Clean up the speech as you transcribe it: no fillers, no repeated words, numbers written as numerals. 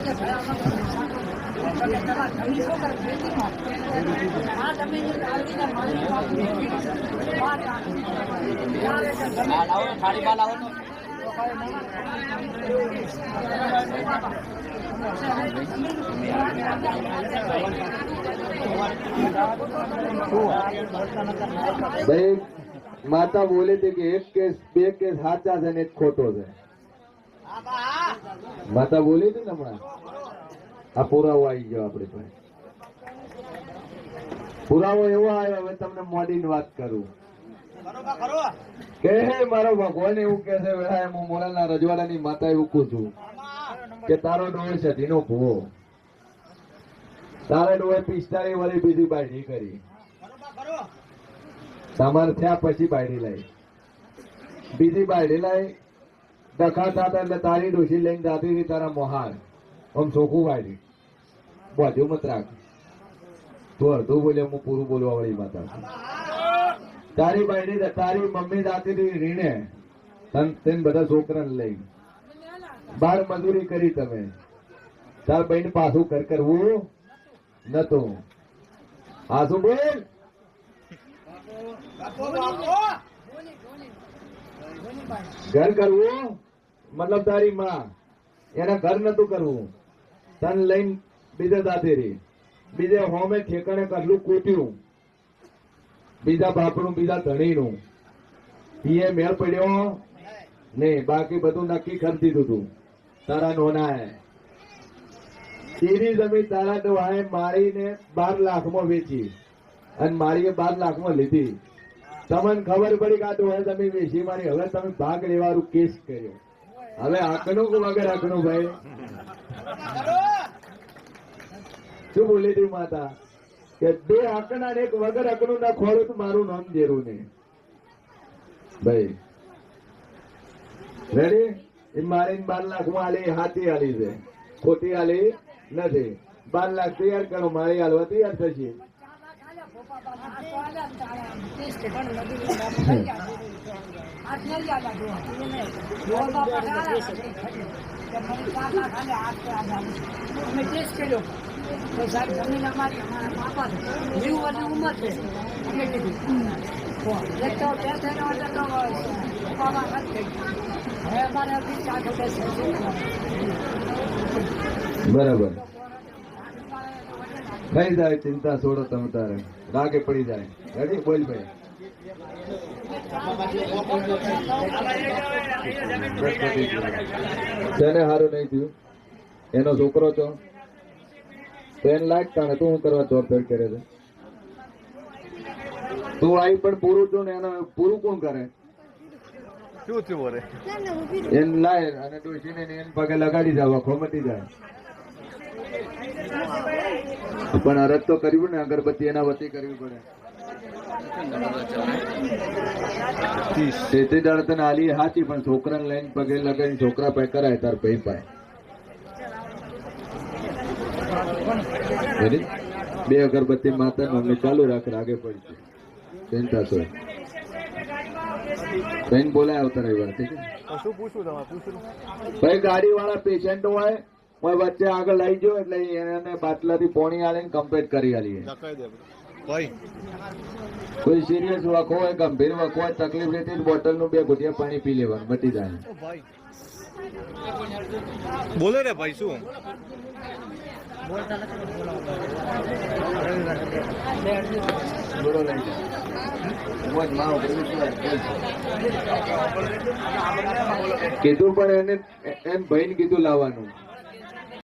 भाई माता बोले थे कि एक केस બે કેસ સાચા છે ને એક ખોટો છે. માતા બોલી હતી ને હમણાં આ પુરાવો આવી ગયો આપણી પાસે. પુરાવો એવો આવ્યો, હવે તમને મોડીની વાત કરું કે મારો ભગવાન એવું કે છે, હું મોરાના રજવાડાની માતા એવું કહું છું કે તારો ડોળ છે ધીનો ભૂવો, તારા ડોળે 45 વર્ષ બીજી બાયડી કરી, તમારે થયા પછી બાયડી લાવી, બીજી બાયડી લાવી દખા થતા એટલે તારી ડોશી લઈને જાતી હતી તારા મોહાર આમ ચોખ્ખું બાયડી બાજુ મત રાખ. તું અડધું બોલે હું પૂરું બોલવા વાળી માતા. તારી બાયડી તારી મમ્મી જાતી હતી રીણે તેને બધા છોકરાને લઈ બાર મજૂરી કરી, તમે તાર બહેન પાછું ઘર કરવું નતું. હા શું બોલ ઘર કરવું મતલબ તારી માં એને ઘર નતું કરવું, તન લઈને બીજે જાતી રહી, બીજે હોમે ઠેકાણે કટલું કૂટ્યું, બીજા બાપનું બીજા ધણીનું એ મેળ પડ્યો નહીં. બાકી બધું નક્કી કરી દીધું તું તારા નોનાએ. તેરી જમીન તારા ડોહાએ મારીને 12 લાખમાં વેચી અને મારીએ 12 લાખમાં લીધી. તમને ખબર પડી કે આ ડોહાએ જમીન વેચી મારી, હવે તમે ભાગ લેવાનું કેસ કર્યો. હવે આંકણું કે વગર આંકણું ભાઈ શું બોલી હતી માતા કે 2 આંકડા ને 1 વગર આંકણું ના ખોડું તો મારું નામ જેરું નહીં ભાઈ. રેડી? એ મારીને 12 લાખમાં આલી, હાથી આલી છે, ખોટી આલી નથી. 12 લાખ તૈયાર કરો, મારી હાલવા તૈયાર થશે. બરાબર થઈ જાય, ચિંતા છોડો તમે તારે, રાગે પડી જાય. રેડી? બોલ ભાઈ. તેને સારું નહીં થયું, એનો છોકરો છો તો એને લાગતા ને તું શું કરવા દોડધોડ કરે છે? તું આવી પણ પૂરું છું ને એનો પૂરું કોણ કરે? શું થયું? એને લાય અને ડોશીને એને પગે લગાડી જાવ, ખોમટી જાય. પણ અરજ તો કર્યું ને, અગરબત્તી એના વતી કરવી પડે. તેથી દાડે તને આલી હાચી, પણ છોકરાને લઈને પગે લગાડીને છોકરા પે કરાય તાર ભાઈ પાય. 2 અગરબત્તી માતા અમને ચાલુ રાખ, રાગે પડશે. ચિંતા છો બેન બોલાય આવતા રવિવાર. ઠીક છે ભાઈ. ગાડી વાળા પેશન્ટ હોય વચ્ચે આગળ લઈ ગયો એટલે એને બાટલાથી પોણી આલીને કમ્પ્લીટ કરી આલીએ. કોઈ સિરિયસ વખો હોય, ગંભીર વખો હોય, તકલીફ રહેતી બોટલ નું 2 ઘૂંટિયા પાણી પી લેવાનું, મટી જાય. બોલે રે ભાઈ શું કીધું પણ એને એમ ભાઈ ને કીધું લાવવાનું.